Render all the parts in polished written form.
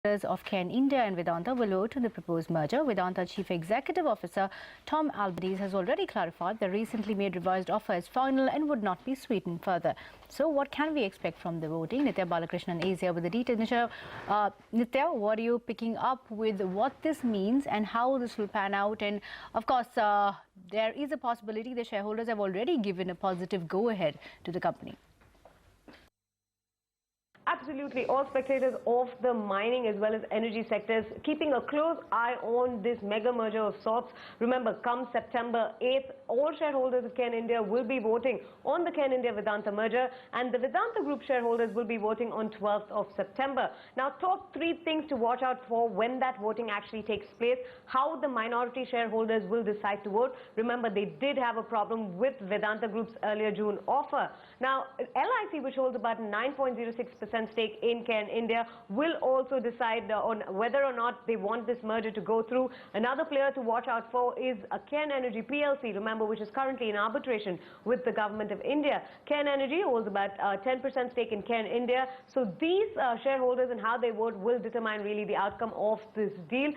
Of Cairn India and Vedanta will vote on the proposed merger. Vedanta Chief Executive Officer Tom Albanese has already clarified the recently made revised offer is final and would not be sweetened further. So what can we expect from the voting? Nithya Balakrishnan is here with the details. Nithya, what are you picking up with what this means and how this will pan out? And of course, there is a possibility the shareholders have already given a positive go-ahead to the company. Absolutely. All spectators of the mining as well as energy sectors keeping a close eye on this mega merger of sorts. Remember, come September 8th, all shareholders of Cairn India will be voting on the Cairn India Vedanta merger, and the Vedanta Group shareholders will be voting on 12th of September. Now, top 3 things to watch out for when that voting actually takes place, how the minority shareholders will decide to vote. Remember, they did have a problem with Vedanta Group's earlier June offer. Now, LIC, which holds about 9.06% stake in Cairn India, will also decide on whether or not they want this merger to go through. Another player to watch out for is Cairn Energy PLC, remember, which is currently in arbitration with the government of India. Cairn Energy holds about 10% stake in Cairn India. So these shareholders and how they vote will determine really the outcome of this deal.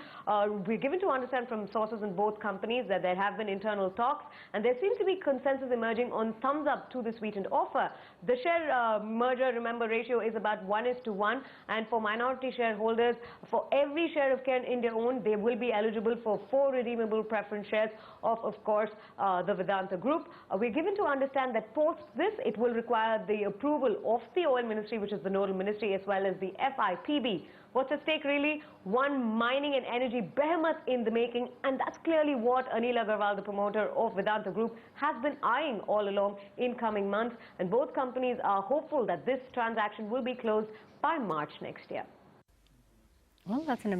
We're given to understand from sources in both companies that there have been internal talks, and there seems to be consensus emerging on thumbs up to the sweetened offer. The share merger, remember, ratio is about 1:1, and for minority shareholders, for every share of Cairn India owned, they will be eligible for 4 redeemable preference shares of course, the Vedanta Group. We're given to understand that post this, it will require the approval of the Oil Ministry, which is the nodal ministry, as well as the FIPB. What's at stake really? One mining and energy behemoth in the making, and that's clearly what Anil Agarwal, the promoter of Vedanta Group, has been eyeing all along in coming months, and both companies are hopeful that this transaction will be closed by March next year. Well, that's an